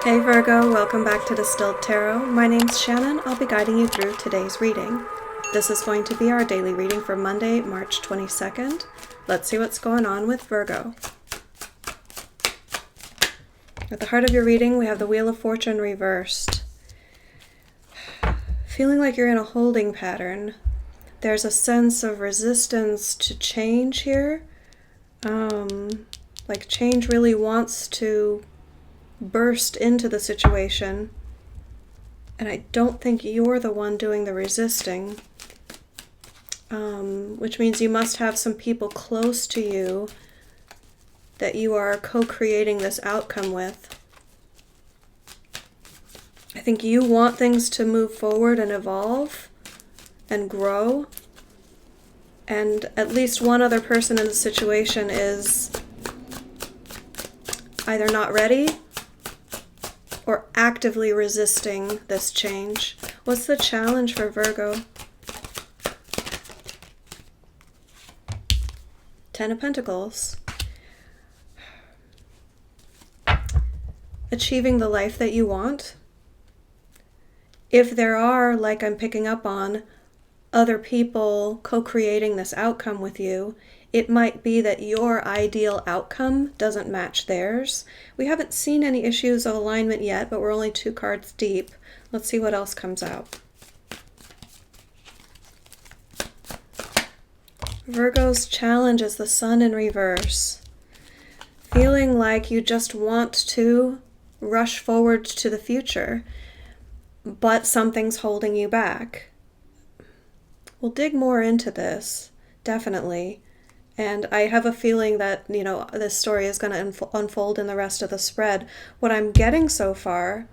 Hey Virgo, welcome back to Distilled Tarot. My name's Shannon. I'll be guiding you through today's reading. This is going to be our daily reading for Monday, March 22nd. Let's see what's going on with Virgo. At the heart of your reading, we have the Wheel of Fortune reversed. Feeling like you're in a holding pattern. There's a sense of resistance to change here. Like change really wants to burst into the situation, and I don't think you're the one doing the resisting, which means you must have some people close to you that you are co-creating this outcome with. I think you want things to move forward and evolve and grow, and at least one other person in the situation is either not ready or actively resisting this change. What's the challenge for Virgo? Ten of Pentacles. Achieving the life that you want. If there are, like I'm picking up on, other people co-creating this outcome with you, it might be that your ideal outcome doesn't match theirs. We haven't seen any issues of alignment yet, but we're only 2 cards deep. Let's see what else comes out. Virgo's challenge is the Sun in reverse. Feeling like you just want to rush forward to the future, but something's holding you back. We'll dig more into this, definitely. And I have a feeling that, this story is going to unfold in the rest of the spread. What I'm getting so far,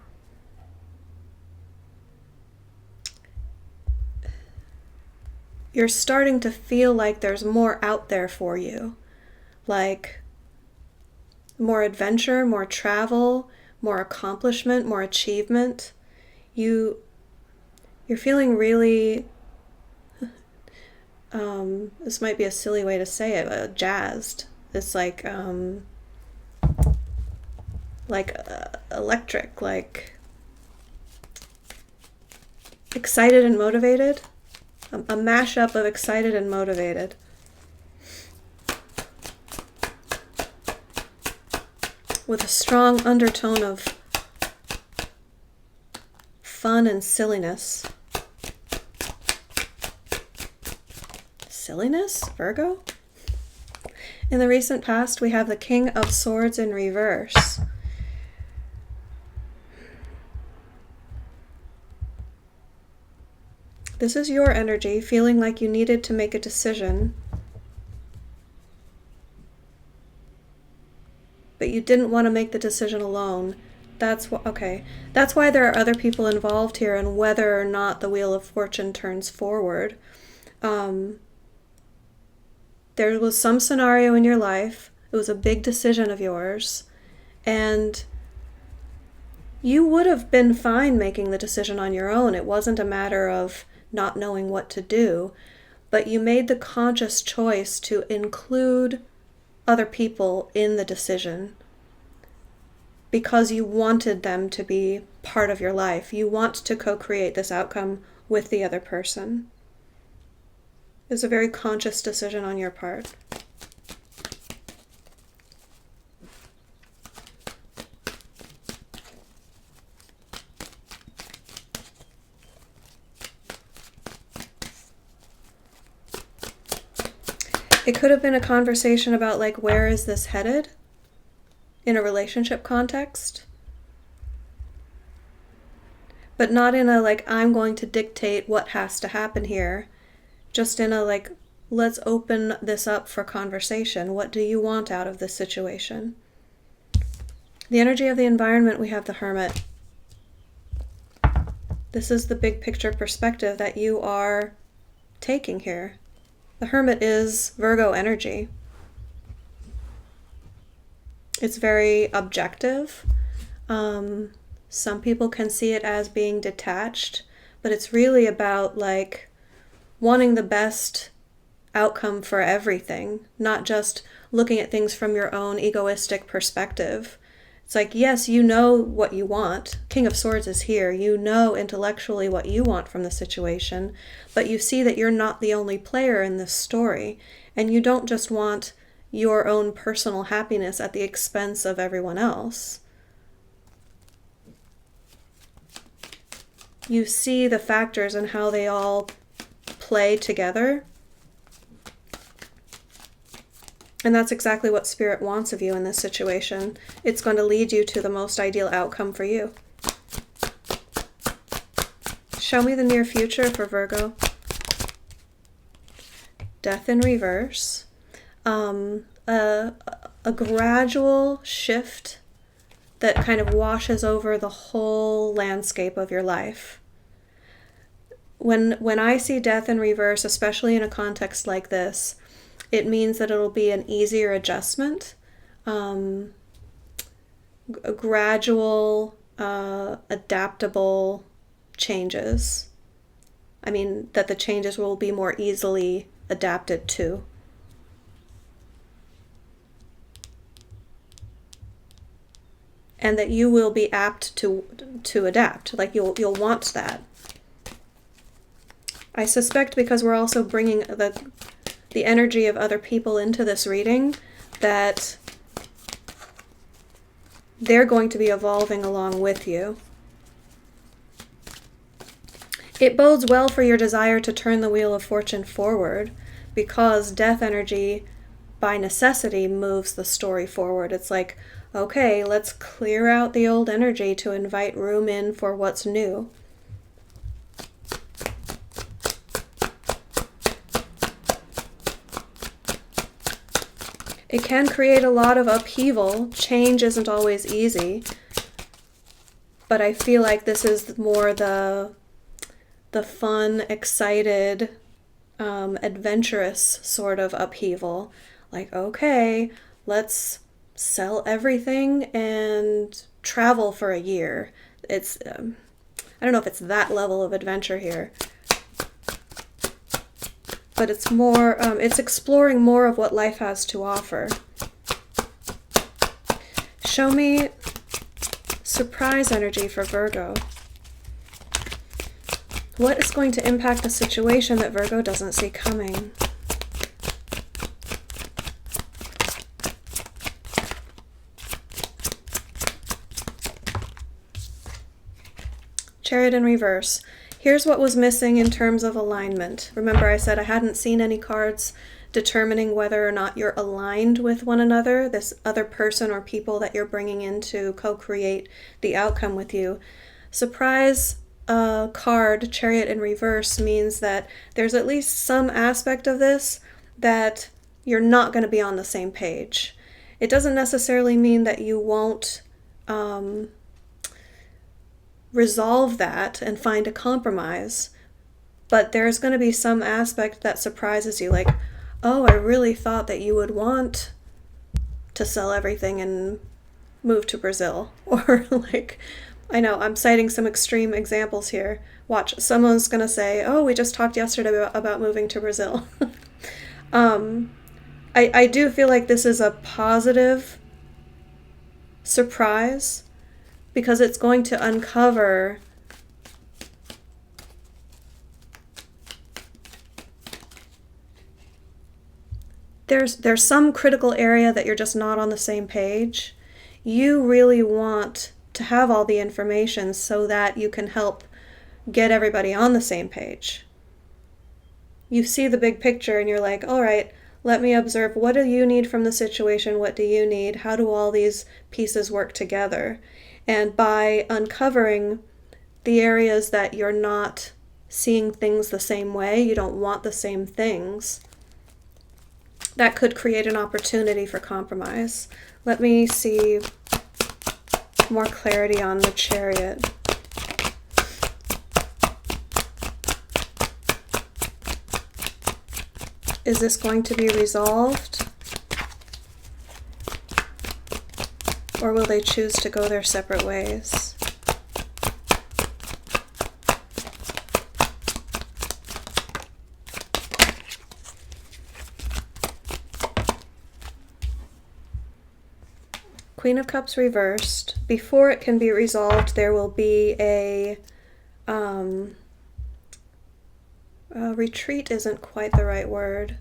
you're starting to feel like there's more out there for you. Like more adventure, more travel, more accomplishment, more achievement. You're feeling really... this might be a silly way to say it, jazzed. It's like electric, like excited and motivated. A mashup of excited and motivated. With a strong undertone of fun and silliness. Silliness, Virgo? In the recent past, we have the King of Swords in reverse. This is your energy, feeling like you needed to make a decision, but you didn't want to make the decision alone. That's why there are other people involved here and whether or not the Wheel of Fortune turns forward. There was some scenario in your life, it was a big decision of yours, and you would have been fine making the decision on your own. It wasn't a matter of not knowing what to do, but you made the conscious choice to include other people in the decision because you wanted them to be part of your life. You want to co-create this outcome with the other person. It's a very conscious decision on your part. It could have been a conversation about, like, where is this headed in a relationship context? But not in a, like, I'm going to dictate what has to happen here. Just in a, like, let's open this up for conversation. What do you want out of this situation? The energy of the environment, we have the Hermit. This is the big picture perspective that you are taking here. The Hermit is Virgo energy. It's very objective. Some people can see it as being detached, but it's really about, like, wanting the best outcome for everything, not just looking at things from your own egoistic perspective It's like, yes, you know what you want. King of Swords is here. You know intellectually what you want from the situation, but you see that you're not the only player in this story, and you don't just want your own personal happiness at the expense of everyone else. You see the factors and how they all play together. And that's exactly what Spirit wants of you in this situation. It's going to lead you to the most ideal outcome for you. Show me the near future for Virgo. Death in reverse. A gradual shift that kind of washes over the whole landscape of your life. When I see death in reverse, especially in a context like this, it means that it'll be an easier adjustment, a gradual, adaptable changes. I mean, that the changes will be more easily adapted to. And that you will be apt to adapt. Like you'll want that. I suspect because we're also bringing the energy of other people into this reading, that they're going to be evolving along with you. It bodes well for your desire to turn the wheel of fortune forward, because death energy, by necessity, moves the story forward. It's like, okay, let's clear out the old energy to invite room in for what's new. It can create a lot of upheaval. Change isn't always easy, but I feel like this is more the fun, excited, adventurous sort of upheaval. Like, okay, let's sell everything and travel for a year. It's, I don't know if it's that level of adventure here, but it's more, it's exploring more of what life has to offer. Show me surprise energy for Virgo. What is going to impact the situation that Virgo doesn't see coming? Chariot in reverse. Here's what was missing in terms of alignment. Remember I said I hadn't seen any cards determining whether or not you're aligned with one another, this other person or people that you're bringing in to co-create the outcome with you. Surprise card, Chariot in reverse, means that there's at least some aspect of this that you're not going to be on the same page. It doesn't necessarily mean that you won't resolve that and find a compromise, but there's going to be some aspect that surprises you, like, oh, I really thought that you would want to sell everything and move to Brazil. Or like, I know I'm citing some extreme examples here. Watch, someone's going to say, oh, we just talked yesterday about moving to Brazil. I do feel like this is a positive surprise, because it's going to uncover there's some critical area that you're just not on the same page. You really want to have all the information so that you can help get everybody on the same page. You see the big picture and you're like, all right, let me observe, what do you need from the situation? What do you need? How do all these pieces work together? And by uncovering the areas that you're not seeing things the same way, you don't want the same things, that could create an opportunity for compromise. Let me see more clarity on the Chariot. Is this going to be resolved? Or will they choose to go their separate ways? Queen of Cups reversed. Before it can be resolved, there will be a retreat isn't quite the right word.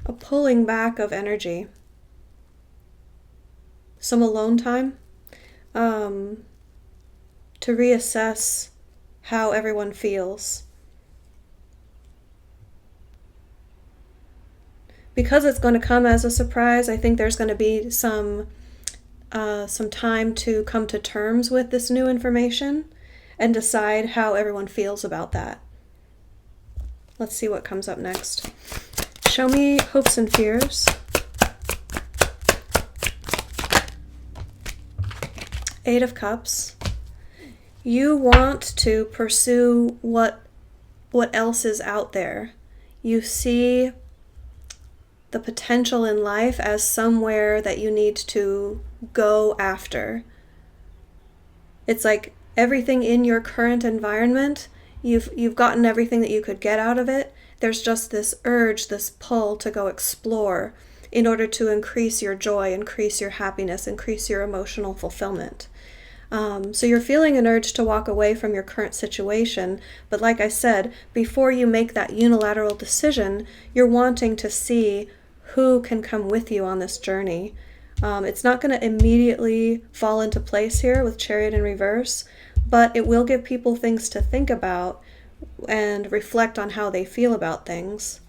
A pulling back of energy. Some alone time to reassess how everyone feels. Because it's going to come as a surprise, I think there's going to be some time to come to terms with this new information and decide how everyone feels about that. Let's see what comes up next. Show me hopes and fears. Eight of Cups. You want to pursue what else is out there. You see the potential in life as somewhere that you need to go after. It's like everything in your current environment, you've gotten everything that you could get out of it. There's just this urge, this pull to go explore in order to increase your joy, increase your happiness, increase your emotional fulfillment. So you're feeling an urge to walk away from your current situation, but like I said, before you make that unilateral decision, you're wanting to see who can come with you on this journey. It's not going to immediately fall into place here with Chariot in reverse, but it will give people things to think about and reflect on how they feel about things.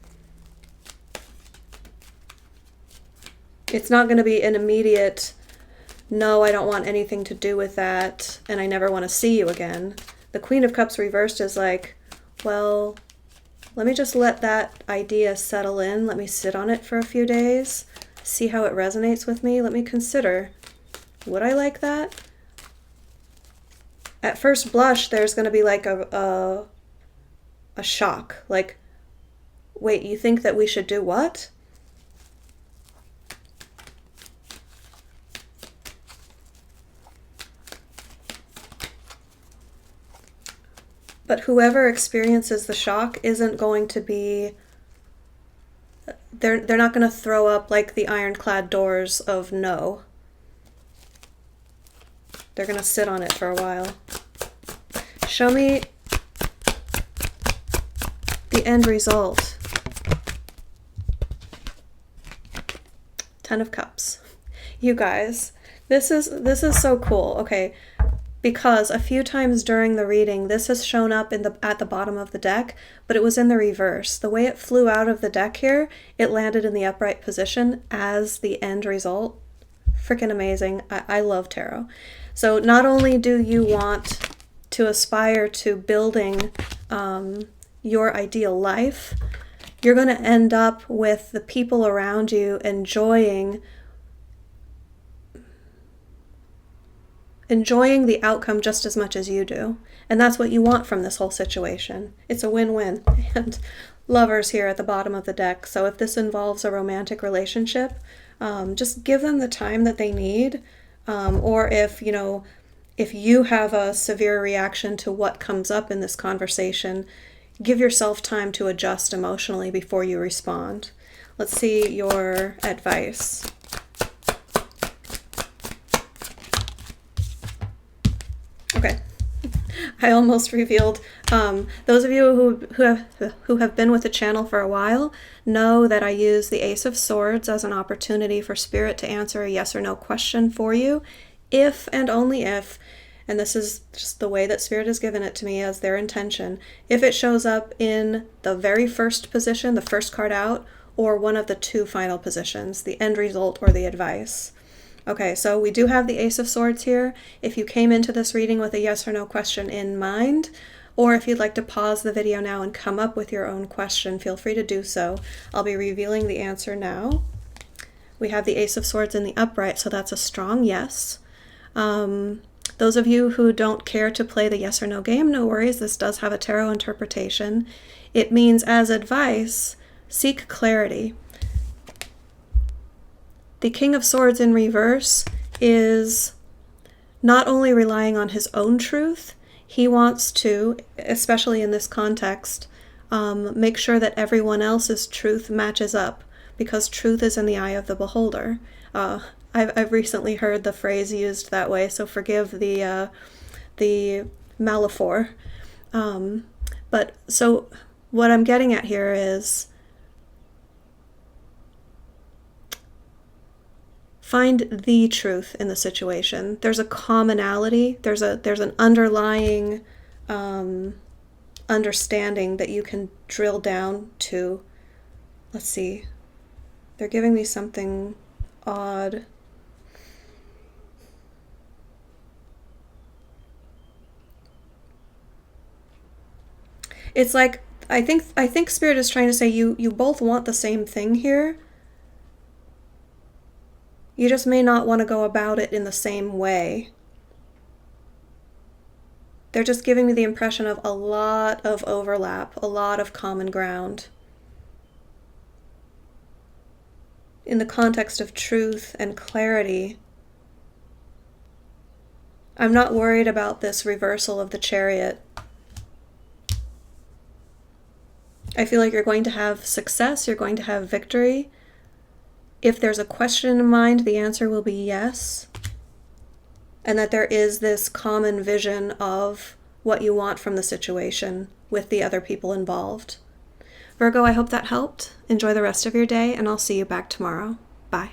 It's not going to be an immediate, no, I don't want anything to do with that, and I never want to see you again. The Queen of Cups reversed is like, well, let me just let that idea settle in. Let me sit on it for a few days, see how it resonates with me. Let me consider, would I like that? At first blush, there's going to be like a shock. Like, wait, you think that we should do what? But whoever experiences the shock isn't going to be, they're not going to throw up like the ironclad doors of no. They're going to sit on it for a while. Show me the end result. 10 of Cups. You guys, this is so cool. Okay. Because a few times during the reading, this has shown up at the bottom of the deck, but it was in the reverse. The way it flew out of the deck here, it landed in the upright position as the end result. Freaking amazing. I love tarot. So not only do you want to aspire to building your ideal life, you're going to end up with the people around you enjoying the outcome just as much as you do. And that's what you want from this whole situation. It's a win-win. And Lovers here at the bottom of the deck. So if this involves a romantic relationship, just give them the time that they need. Or if you have a severe reaction to what comes up in this conversation, give yourself time to adjust emotionally before you respond. Let's see your advice. Okay, I almost revealed. Those of you who have been with the channel for a while know that I use the Ace of Swords as an opportunity for Spirit to answer a yes or no question for you, if and only if, and this is just the way that Spirit has given it to me as their intention, if it shows up in the very first position, the first card out, or one of the two final positions, the end result or the advice. Okay, so we do have the Ace of Swords here. If you came into this reading with a yes or no question in mind, or if you'd like to pause the video now and come up with your own question, feel free to do so. I'll be revealing the answer now. We have the Ace of Swords in the upright, so that's a strong yes. Those of you who don't care to play the yes or no game, no worries. This does have a tarot interpretation. It means, as advice, seek clarity. The King of Swords in reverse is not only relying on his own truth, he wants to, especially in this context, make sure that everyone else's truth matches up, because truth is in the eye of the beholder. I've recently heard the phrase used that way, so forgive the metaphor. But so what I'm getting at here is find the truth in the situation. There's a commonality. There's an underlying understanding that you can drill down to. Let's see. They're giving me something odd. It's like I think Spirit is trying to say you both want the same thing here. You just may not want to go about it in the same way. They're just giving me the impression of a lot of overlap, a lot of common ground. In the context of truth and clarity, I'm not worried about this reversal of the Chariot. I feel like you're going to have success, you're going to have victory. If there's a question in mind, the answer will be yes. And that there is this common vision of what you want from the situation with the other people involved. Virgo, I hope that helped. Enjoy the rest of your day, and I'll see you back tomorrow. Bye.